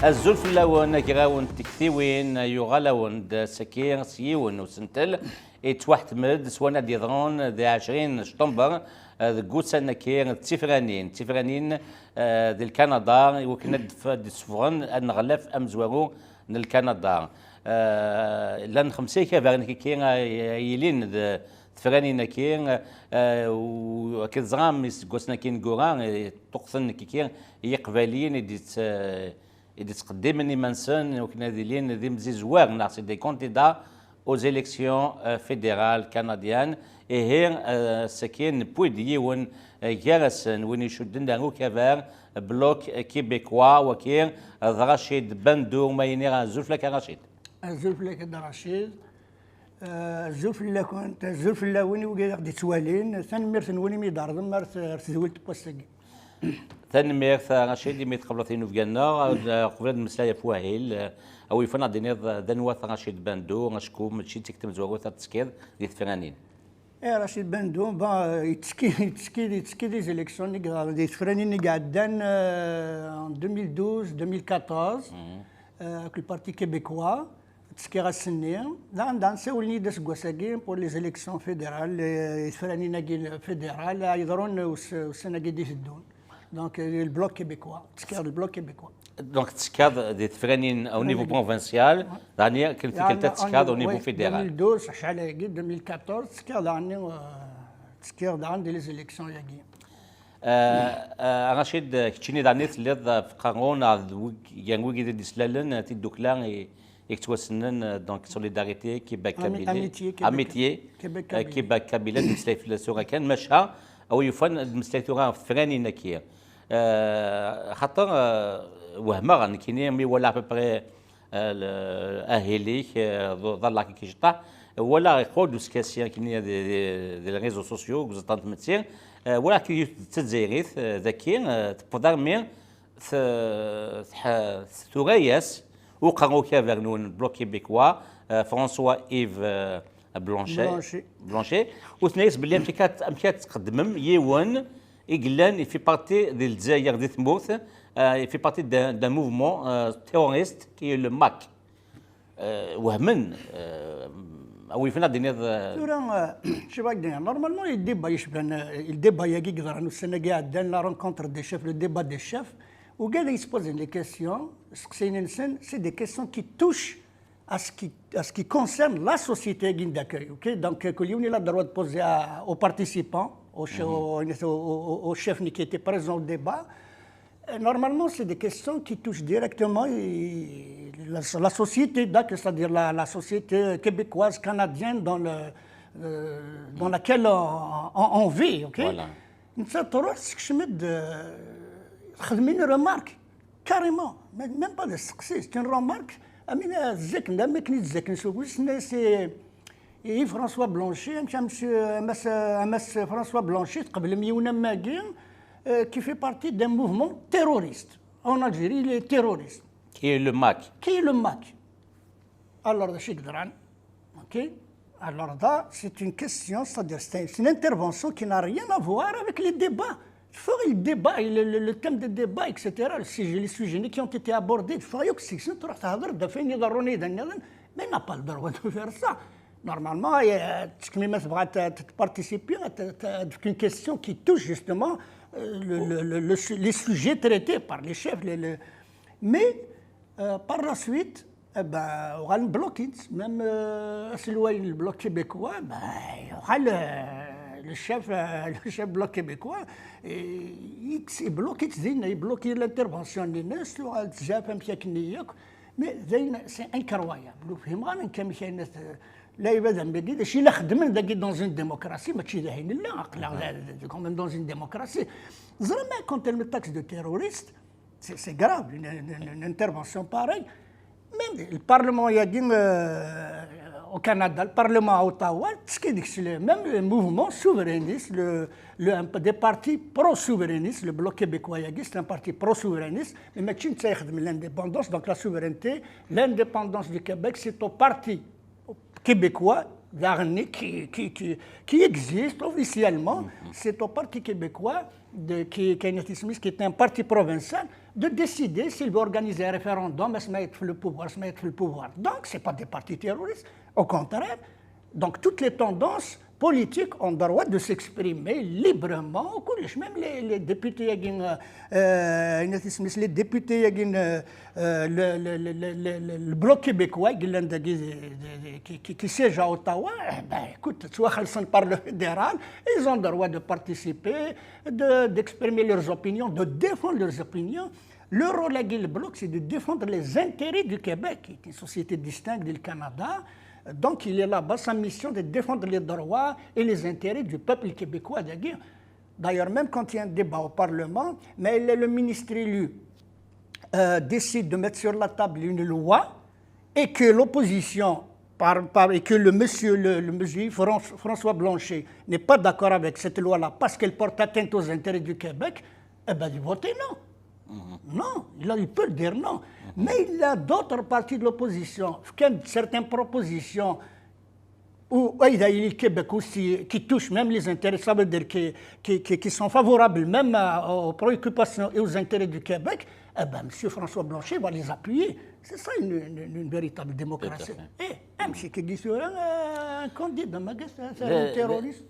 الزلف اللون كراون تكثيوين يغلون سكير سيون وسنتل اتواحد مد سوانا ديضرون ذي 20 شطنبر ذقوت سنة كير تفرانين ذي الكندا وكند دي سفغن النغلف أمزورو الكندا لان خمسة كافرن كير يلين ذي تفرانين كير وكذ زغام قوسنا كين قران تقصن كير يقبالين إذا تقدمني منسن وكنا ديلين ذي مزيزوار ناس دي كونديدا aux élections fédérales canadiennes et هي سكين بودي ون جالسن وين يشدن دانو كفر بلوك كيبيكوا وكير رشيد بندور ما ينير زلف لك رشيد زلف لك رشيد زلف لك كنت زلف لا وين وقال دي توالين ثان مرث وين ميدار مرث ارتدولت بوستقي ثان رشيد يميت قبل ثين وفجنا قبل المسلاية فواهيل أو يفنا دينيض ذنوات رشيد بندو غشكو ماشي تكتم زوروت تسكير دي الثفرانين. رشيد بندو با يتسكي دي زيليكسيون دي الثفرانين قعدان 2012 2014 كل بارتي كيبيكوا تسكي غاسني دان ساولني داس كواساكين بور لي زيليكسيون فيدرال الثفرانين كي فيدرال يضرون والسنه كي يسدون دونك البلوك كيبيكوا تسكي البلوك كيبيكوا دونك تسكاد دي تفرانين او نيفو بروفنسيال دانيا كنت تسكاد او نيفو فيدرال 2012 شحال هاكي 2014 تسكاد عني تسكاد عندي لي زيليكسيون ياكي رشيد كتشيني دانيت ليض في قانون يانغوكي دي سلالن تي دوكلان يكتوسنن دونك سوليداريتي كيبا كابيلي اميتيي كيبا كابيلا دي سورا كان مشى او يفن المسلكتورا في فراني نكير خاطر وهما كاينين مي ولا ابري اهلي ظل كيشطح ولا يقودوا سكاسيان كاينين دي ريزو سوسيو كزطانت متسير ولا كي تتزيريث ذاكين تقدر مي ثورياس وقراو كافرنون بلوك كيبيكوا فرانسوا ايف بلانشي وثنيس باللي امكات تقدمم يوان إجلان في بارتي ديال الجزائر دي ثموث في بارتي دان موفمون تيروريست كي لو ماك وهمن او يفنا دينيض تورا شي باك دير نورمالمون الديبا يشبه الديبا ياكي يقدر انه السنه كاع دان لا رونكونتر دي شيف لو ديبا دي شيف وقال يسبوزين لي كيسيون سقسيني نسن سي دي كيسيون كي توش à ce qui concerne la société d'accueil. Okay? Donc, il a le droit de poser aux participants, aux chefs qui étaient présents au débat. Normalement, c'est des questions qui touchent directement la société, c'est-à-dire la société québécoise, canadienne dans laquelle on vit. Okay? Voilà. Une remarque, carrément, même pas de succès, c'est une remarque. أمين الزكن لا ما كنيت الزكن سوكوس سي فرانسوا بلانشي مس فرانسوا بلانشي قبل ميونا ماكين كي في بارتي دان موفمون تيروريست اون الجيري لي تيروريست كي لو ماك الوغ داكشي قدران اوكي الوغ دا سي اون كيسيون سادير سي اون انترفونسيون كي نا ريان افوار افيك لي ديبا le débat, le thème de débat, etc., les sujets qui ont été abordés, il faut que c'est mais il n'a pas le droit de faire ça. Normalement, tu peux participer à une question qui touche justement les sujets traités par les chefs. Mais par la suite, on aura un blocage, même le bloc québécois, il y aura le chef bloc québécois, il bloque l'intervention des gens, mais c'est incroyable. لا يبدا بقي شي لا خدمنا داكي دون اون ديموكراسي ماشي داهين لا كومون دون اون ديموكراسي زعما كونت الميتاكس دو تيروريست سي غراف une intervention pareille même le parlement يدين au Canada, le Parlement à Ottawa, même le mouvement souverainiste, des partis pro-souverainistes, le Bloc québécois, c'est un parti pro-souverainiste, mais maintenant, l'indépendance, donc la souveraineté, l'indépendance du Québec, c'est au Parti québécois qui existe officiellement, c'est au Parti québécois, qui est un parti provincial, de décider s'il veut organiser un référendum, se mettre le pouvoir. Donc, ce n'est pas des partis terroristes, au contraire. Donc, toutes les tendances politiques ont le droit de s'exprimer librement. Même les députés, le bloc québécois qui siège à Ottawa, écoute, par le fédéral, ils ont le droit de participer, d'exprimer leurs opinions, de défendre leurs opinions. Le rôle du bloc, c'est de défendre les intérêts du Québec, qui est une société distincte du Canada. Donc, il est là-bas, sa mission de défendre les droits et les intérêts du peuple québécois. D'ailleurs, même quand il y a un débat au Parlement, mais le ministre élu décide de mettre sur la table une loi et que l'opposition, et que le monsieur François Blanchet n'est pas d'accord avec cette loi-là parce qu'elle porte atteinte aux intérêts du Québec, eh bien, il vote non. Non, il peut le dire non. Mais il y a d'autres partis de l'opposition qui ont certaines propositions où il y a le Québec aussi qui touchent même les intérêts, ça veut dire qui sont favorables même aux préoccupations et aux intérêts du Québec. Eh bien, M. François Blanchet va les appuyer. C'est ça une véritable démocratie. Et M. qui dit un candidat, un terroriste.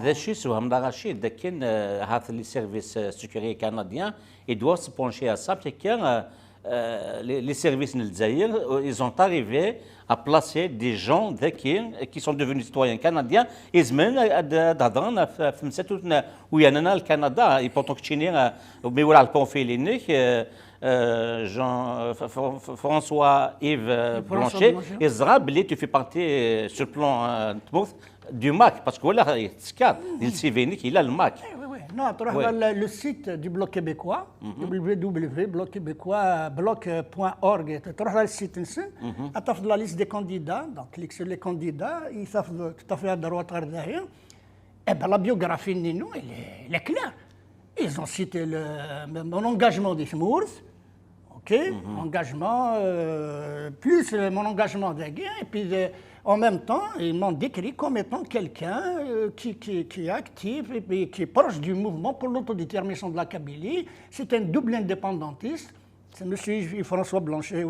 ذا الشيء سوهم دا غاشي دا كان هذا لي سيرفيس سيكوري كنديان ils doivent se pencher à ça parce que les services de l'Algérie, ils ont arrivé à placer des gens qui sont devenus citoyens canadiens ils mènent d'adran في مساتنا ويانا الكندا et pourtant que chine بيقول على البونفيليني Jean-François Yves Blanchet, Israël, tu fais partie sur le plan du MAC, parce que voilà, il a le MAC. Oui. Non, le site du Bloc québécois, www.blocquébécois.org, tu as le site ici, tu as la liste des candidats, donc clique sur les candidats, ils savent tout à fait à droite, à derrière. Eh bien, la biographie de nous, elle est claire. Ils ont cité mon engagement des Schmours, engagement, plus mon engagement de guerre, et puis en même temps, ils m'ont décrit comme étant quelqu'un qui est actif et puis qui est proche du mouvement pour l'autodétermination de la Kabylie. C'est un double indépendantiste. C'est M. François Blanchet,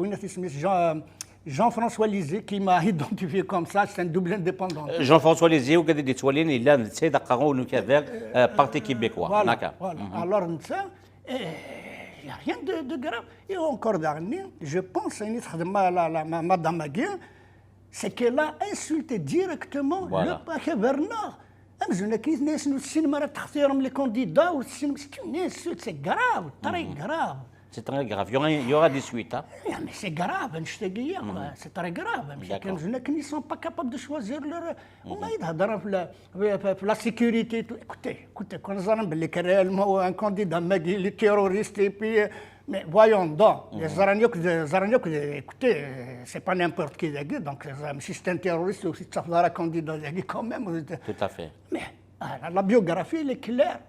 Jean-François Lisée qui m'a identifié comme ça, c'est un double indépendantiste. Jean-François Lisée, ou des toilines, il a c'est d'accord, nous Parti québécois. Voilà. Alors, ça. Il n'y a rien de grave. Et encore dernier, je pense à Madame Aguirre, c'est qu'elle a insulté directement le paquet Bernard. Les candidats, c'est une insulte, c'est grave, très grave. C'est très grave. Il y aura des suites. Hein? Mais c'est grave, c'est très grave. Ils ne sont pas capables de choisir leur. La sécurité. Écoutez, quand nous avons réellement un candidat, les terroristes, et puis. Mais voyons donc, les Aragnoks, écoutez, c'est pas n'importe qui, donc si c'est un terroriste, aussi ça fera un candidat quand même. Tout à fait. Mais la biographie, elle est claire.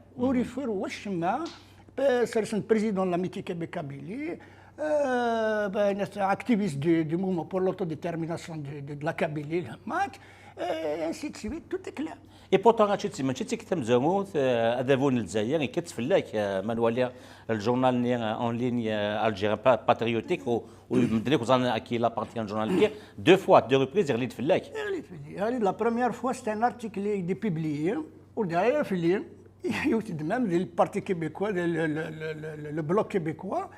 C'est le président de l'amitié Québec-Kabylie, activiste du mouvement pour l'autodétermination de la Kabylie, le MAC, et ainsi de suite, tout est clair. Et pourtant, tu sais que tu as زموت أذابون الجزائر يكتب لك منوالي الجورنال en ligne algérien patriotique ومدنيك وزان qui il appartient au journal deux reprises il lit لك. La première fois c'est un article qui est publié ou derrière il y a aussi même le Parti québécois, le Bloc québécois.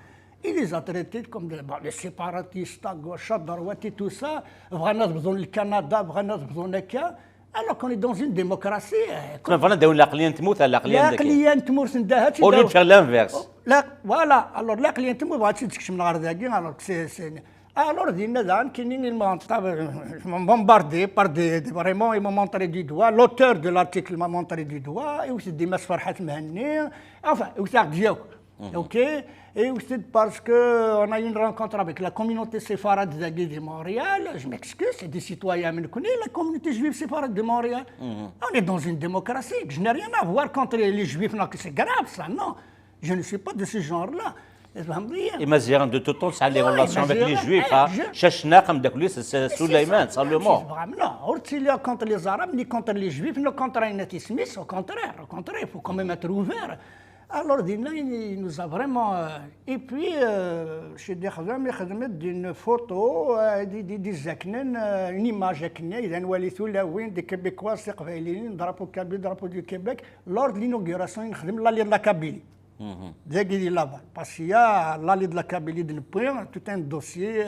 Il les a traités comme des séparatistes à gauche, à droite et tout ça. Vraiment, besoin le Canada, vraiment, besoin le cas. Alors qu'on est dans une démocratie. Voilà, la cliente mout, la cliente. La cliente mout, c'est au lieu de faire l'inverse. Voilà, alors la cliente mout, va te dire que je me l'arrête, alors c'est. Alors, ils m'ont bombardé par vraiment, ils m'ont montré du doigt. L'auteur de l'article m'a montré du doigt. Et aussi des Farhat Mahani. Enfin, aussi OK. Et aussi parce qu'on a eu une rencontre avec la communauté séfarade de Montréal. Je m'excuse, c'est des citoyens méconnus, la communauté juive séfarade de Montréal. On est dans une démocratie. Je n'ai rien à voir contre les juifs. Non, c'est grave ça, non. Je ne suis pas de ce genre-là. Et Maziran de tout temps, ça a les relations avec les Juifs. Chachna, comme Dakoulis, c'est Souleyman, c'est le mot. Non, il y a contre les Arabes, ni contre les Juifs, ni contre les Smith, au contraire, il faut quand même être ouvert. Alors, il nous a vraiment. Et puis, chez Dekhzam, il d'une photo, une image, des Québécois, drapeau Kabylie, drapeau du Québec, lors de l'inauguration de l'allée de la Kabylie. Là-bas. Parce qu'il y a l'allée de la Kabylie d'un point, tout un dossier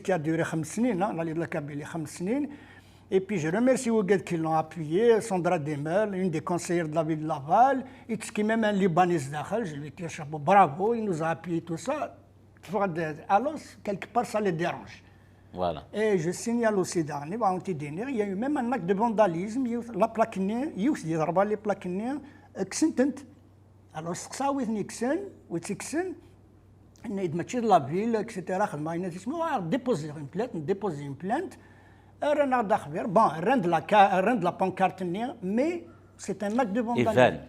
qui a duré 5 ans, l'allée de la Kabylie, 5 ans. Et puis je remercie Ougued qui l'ont appuyé, Sandra Demel, une des conseillères de la ville de Laval, et qui même un Libanais d'Akhel, je lui dis chapeau, bravo, il nous a appuyé tout ça. Alors, quelque part, ça les dérange. Voilà. Et je signale aussi dernier, il y a eu même un acte de vandalisme, la plaquinière, il y a aussi les plaquinières, alors, ça, oui, Nixon, ou Tixon, il y a de la ville, etc. Déposer une plainte. Bon, rien de la pancarte, mais c'est un acte de vandalisme.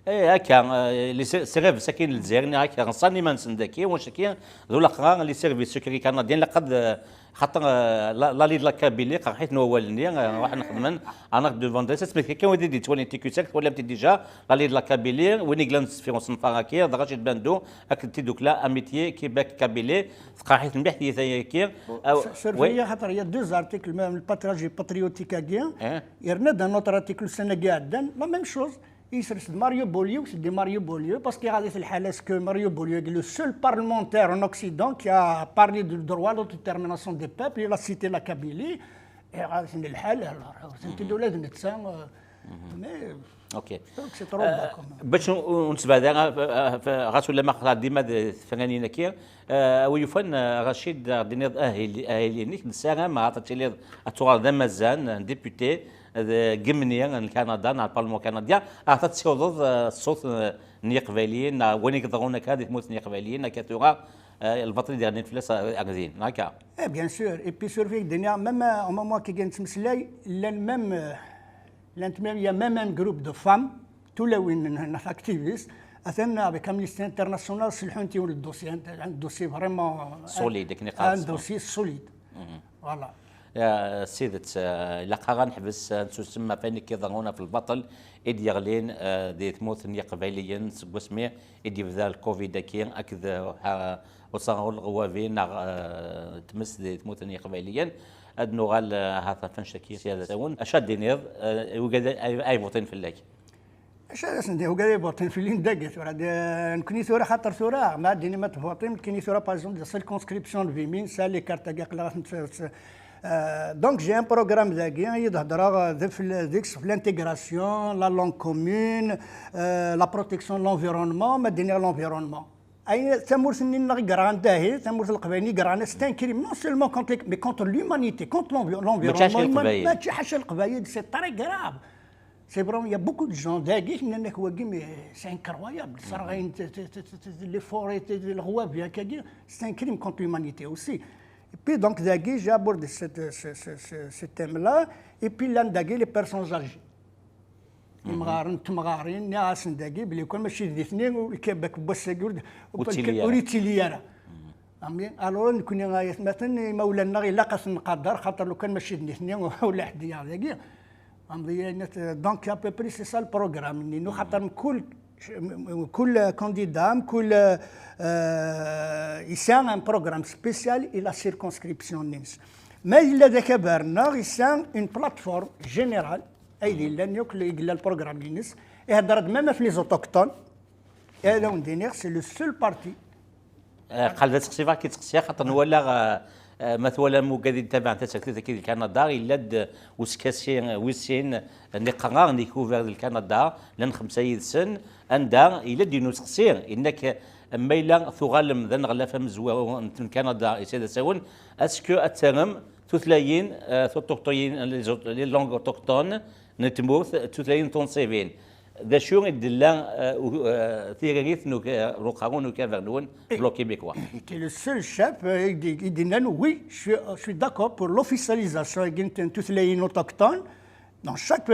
les services ساكن الجزائر هكا غنصاني ما نسندكي واش كاين ذو الاخرى لي سيرفيس سكري كنديان لقد خاطر لا لي لا كابيلي حيت نولني واحد نخدم انا دو فوندري سميت كان ودي دي تولي تي كوساك ولا بدي ديجا لا لي لا كابيلي وين جلانس في صنفا هكا دغاش باندو اكلتي دوك لا اميتيي كيباك كابيلي حيت مليح هي كي سيرفي خاطر يا دوز ارتيكل ميم الباتراجي باتريوتيك كاع يرنا دان نوتر ارتيكل سنه قاعد لا ميم شوز يسرس ماريو بوليو سيدي ماريو بوليو باسكو غادي في الحاله اسكو ماريو بوليو est le seul parlementaire en Occident qui a parlé du droit d'autodétermination des peuples. Il a cité la Kabylie et غادي في الحال سنتي دولة نتسان مي اوكي سي ترو باش نتبع غاسو لما ديما الفنانين كي ويفن رشيد دينيض اهلينيك نساها ما عطاتي لي اتوغال ذا مازان ديبوتي جمنيا الكندا على البرلمان الكندي اعطت سيوض الصوت ني قباليين وين يقدرون هذه تموت ني قباليين كتوغا البطل ديال الفلاس اغزين هكا بيان سور اي بي سور فيك الدنيا ميم او مومون كي كنتمسلاي لا ميم يا ميم ان جروب دو فام تولا وين اكتيفيست اثنا avec Amnesty International صلحوا انت الدوسي عند دوسي فريمون سوليد كنقاط ان دوسي سوليد فوالا يا سيدت لقا غنحبس تسمى فين كيظهرونا في البطل إدي يغلين دي تموت ني قبيليا سمي إدي بذا الكوفيد كين أكذا وصاروا الغوافين تمس دي تموت ني قبيليا أدنو غال هذا فنشكي سيادة سون أشد نيض وقد أي بوطين في الليل اش ندي هو قال بوطين في اللين داقت نكوني ثوره خاطر ثوره ما ديني ما تفوطين كايني ثوره باغ اكزومبل سيركونسكريبسيون في مين سالي كارتا كاع donc j'ai un programme de l'intégration, la langue commune, la protection de l'environnement, maintenir l'environnement. C'est un crime non seulement contre mais contre l'humanité, contre l'environnement. C'est très grave. C'est vraiment, il y a beaucoup de gens mais c'est incroyable. Les forêts, c'est un crime contre l'humanité aussi. Et puis donc j'ai abordé ce thème-là. Et puis là, les personnes âgées. تمغارين ناس نداقي بلي كل ماشي الاثنين والكبك بوسكور وريتيليارا امين الو نكون مثلا مولانا غير لاقاس نقدر خاطر لو كان ماشي الاثنين ولا حد داقي دونك ا بو بري سي سا البروغرام انه خاطر كل كانديدا كل يسان ان بروغرام سبيسيال الى سيركونسكريبسيون نيمس ما الا ذاك بارنا يسان اون بلاتفورم جينيرال ايدي لان يوكل يقلا البروغرام ينس يهضر ميم في لي زوتوكتون هذا وندينيغ سي لو سول بارتي قال تقصيفا كي تقصيا خاطر ولا مثلا مو قاعد يتابع انت سكتي كي كندا الا وسكاسي ويسين نقرار نيكوفير الكندا لان 5 سن اندا الا دينو تقصير انك اما الا ثغالم ذن غلافه مزوا كندا يسيد ساون اسكو اترم تثلاين توتوكتوين لي لونغ اوتوكتون نتموت تثلاين تونسيفين ذا شو يدلا ثيريث نو روخارون نو كافرنون بلو كيبيكوا كي لو سول شاب يدينا وي شو داكور بور لوفيسياليزاسيون تثلاين اوتوكتون Dans chaque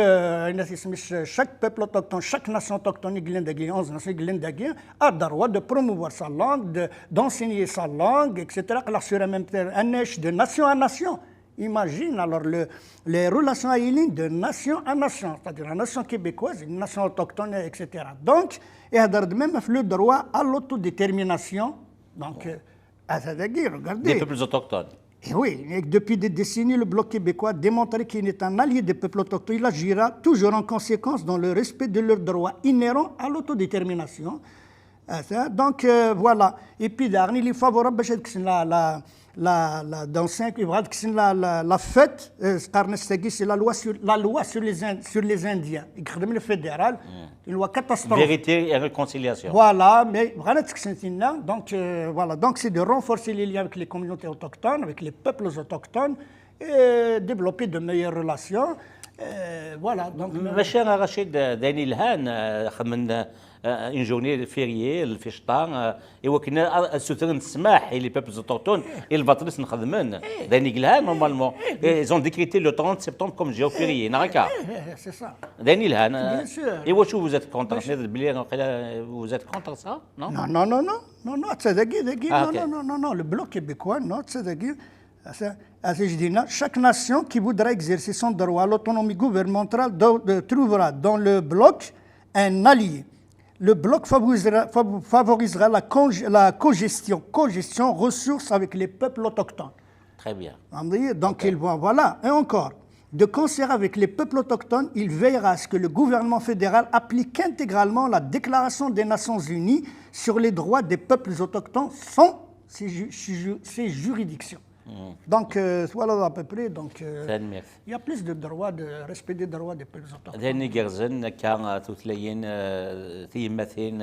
peuple autochtone, chaque nation autochtone, 11 nations a le droit de promouvoir sa langue, d'enseigner sa langue, etc. Sur un même terrain, de nation à nation. Imagine alors les relations aériennes de nation à nation, c'est-à-dire la nation québécoise, une nation autochtone, etc. Donc, il y a même le droit à l'autodétermination. Donc, regardez. Des peuples autochtones. Et oui, et depuis des décennies, le Bloc québécois a démontré qu'il est un allié des peuples autochtones. Il agira toujours en conséquence dans le respect de leurs droits inhérents à l'autodétermination. Donc, voilà. Et puis, il est favorable à dans 5 la fête, c'est la loi sur les Indiens. Le fédéral, une loi catastrophique. Vérité et réconciliation. Voilà, mais donc, voilà, donc c'est de renforcer les liens avec les communautés autochtones, avec les peuples autochtones, et développer de meilleures relations. Voilà. Donc, Monsieur Rachid Daniel Han, une journée fériée الفشطة وكنا سوتر نسمح les peuples autochtones et le vatrus نخدمن داني قالها normalement ils ont décrété le 30 septembre comme jour férié نهاركا c'est ça. داني الهان et واش vous êtes contre vous êtes contre ça non non تصدقي non le bloc québécois non تصدقي chaque nation qui voudra exercer son droit à l'autonomie gouvernementale trouvera dans le bloc un allié. Le bloc favorisera la cogestion ressources avec les peuples autochtones. Très bien. Donc, voilà. Et encore, de concert avec les peuples autochtones, il veillera à ce que le gouvernement fédéral applique intégralement la Déclaration des Nations Unies sur les droits des peuples autochtones sans ses juridictions. Donc, voilà à peu près. Donc, il y a plus de droits, de respect des droits des peuples autochtones. ذاني جرزن كان توثلين في مثين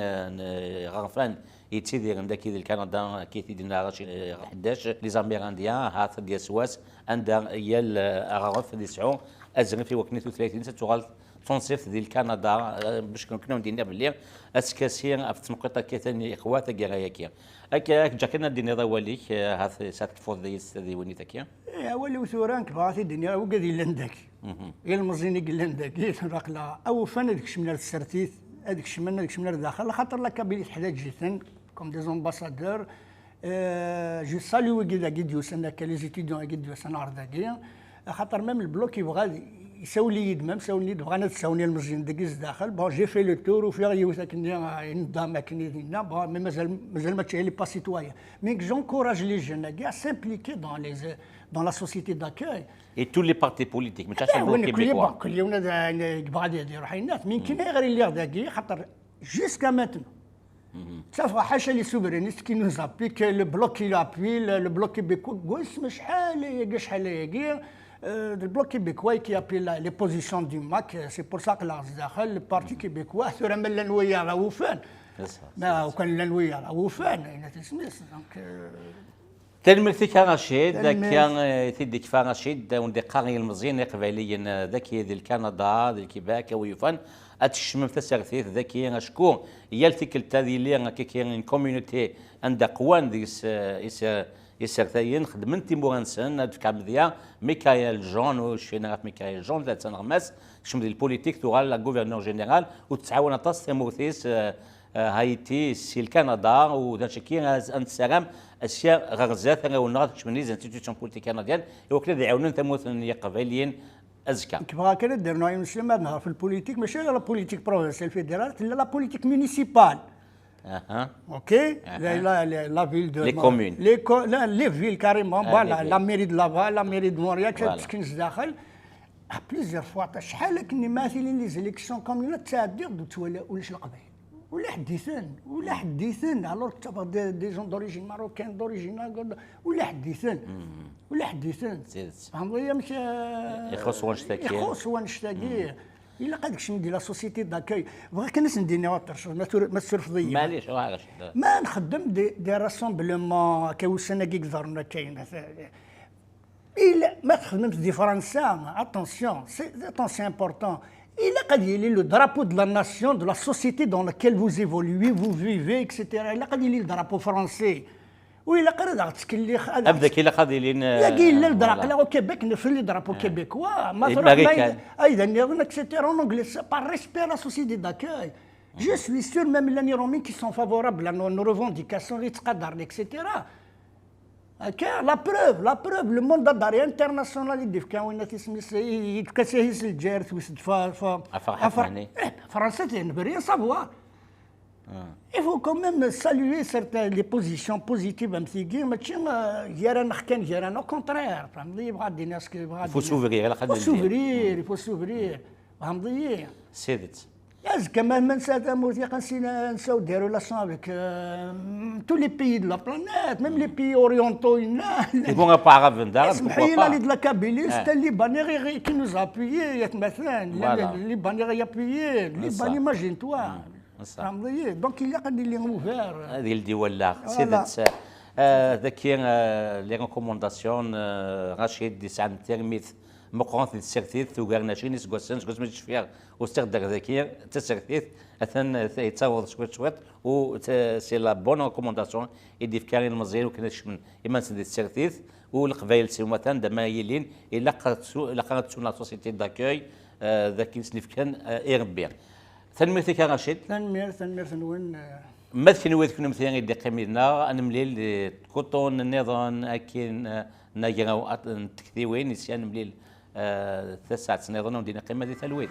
غرفان يتسيدي عندك كي كندا كي تيدنا 11 لي زاميرانديان هات ديال سواس عندها هي الغرف دي سعو ازغن في وكني 30 تغال تنصيف ديال كندا باش كنا ندينا باللي اسكاسير في تنقيطه كيتاني اخوات كيراياكيا هكا جاكنا دينا ضواليك هات سات فوضي دي ونيتاكيا اولي وثورانك بغاتي الدنيا وقادي لندك يا المزيني لندك رقلا او فن هذيك شمنا السرتيت هذيك شمنا داخل خاطر لا كابيل حدا جيتن كوم دي زامباسادور جو ساليو كيدا كيديوسنا كلي زيتيديون كيديوسنا عرضاكيا خاطر ميم البلوك يبغى يساوي لي يد ميم ساوني بغانا تساوني المزيان داكيز داخل بون جي في لو تور وفي يوثا كني نظام كني دينا بون مي مازال ما تشعلي با سيتويان مي جونكوراج لي جون كاع سامبليكي dans la société d'accueil. Et tous les partis politiques, mais ça c'est le Québécois. كل يوم يبغى يدير حينات من كاين غير اللي داكي خاطر جوسكا ماتن صافا حاشا لي سوفرينيست كي نوز ابليك لو بلوك كي لابوي لو بلوك كيبيكو قوس شحال يا le bloc québécois qui appelle les positions du MAC, c'est pour ça que le parti québécois sera même l'envoyé à la Oufan. Mais quand l'envoyé à la Oufan, il a été dismiss. تلمثك رشيد كان تديك فرشيد وندقاري المزيان قباليا ذكي ذي كندا ذي كيباك ويفن اتشمم تسرثيث ذكي شكون يلتك التذي لي كاين كوميونيتي عند قوان ديس يسرثين خدمتي مورنسن كابديا ميكايل جون وشينا ميكايل جون ذات سنغمس شم ديال البوليتيك تغال لا غوفرنور جينيرال وتعاون تص موثيس هايتي سيل كندا وداك كي انت سلام اشياء غرزات ونغات شمني زانتيتيوشن بوليتيك كنديان يوكل يعاونون تموثن قباليين ازكى كيفاه كان دير نوع مسلم في البوليتيك ماشي لا بوليتيك بروفينسيال فيدرال لا بوليتيك مونيسيبال اوكي لا فيل دو لي كومون لي فيل كاريمون فوالا لا ميري دو لافا لا ميري دو مونريال كتسكنز داخل بليزيور فوا شحال كني مثلا لي زيليكسيون كوميونال تعدي ولاش القبائل ولا حديثن الوغ تبغ دي جون دوريجين ماروكان دوريجين ولا حديثن فهمتي ماشي يخص وانشتاكي الا قادك شنو ندير لا سوسيتي داكاي بغا كناس ندير واتر ما تسرفضي معليش ما نخدم دي راسومبلومون كاوسنا كي قدرنا كاين الا ما تخدمش دي فرنسا اتونسيون سي امبورطون il a dit le drapeau de la nation, de la société dans laquelle vous évoluez, vous vivez, etc. Il a dit le drapeau français. وإلا قرد تسكلي ابدا كي لا قاضي لين يا كي الدراق لا كيبيك نفل درابو كيبيكوا ما الامريكان ايضا نظن اكسيتير اون انجلي بار ريسبي لا سوسيتي داكاي جو سوي سور ميم لاني رومين كي سون فافورابل ا نو ريفونديكاسيون يتقدر اكسيتيرا هكا لا بروف لو موند داري انترناسيونال يدير كان وين تسميس يتكاسيس الجزائر توسد فرنسا تنبري سافوار. Il faut quand même saluer certaines les positions positives امثيكي ماشي جيران حكان جيران او كونترير فهمتي بغا دي ناس فو سوفرير على خاطر سوفرير يفو سوفرير فهمتي سيدت ياز كمان ما نسات موثيق نساو ديرو لاسون افيك تو لي بيي دو لا بلانيت ميم لي بيي اوريونتو يبغون با عرفنا سمحي لي دو لا كابيلي ستا ليباني غير كي نوز ابيي مثلا ليباني غير ابيي ليباني ماجين توا فهمتي دونك إلا قد اللي موفير هذه الدول لا سيدت ذاك لي ريكومونداسيون رشيد دي سعد تيرميث مقرن في السرثيث وقالنا شيء سكوسن سكوس ما فيها واستخدم ذاكير تسرثيث اثن يتصور شويت و سي لا بون ريكومونداسيون يدي في كارين المزير وكناش من اما سيدي السرثيث والقبائل سي مثلا دما يلين الا قرات سون لا سوسيتي داكوي ذاك يسنف كان ايربيان تنميتك يا رشيد تنمير وين مثل ويذ كنا مثلا يدي قيمنا انا مليل كوطون النظام اكين ناجراو تكثيوين نسيان مليل 9 سنين ودينا قيمه دي ثلويت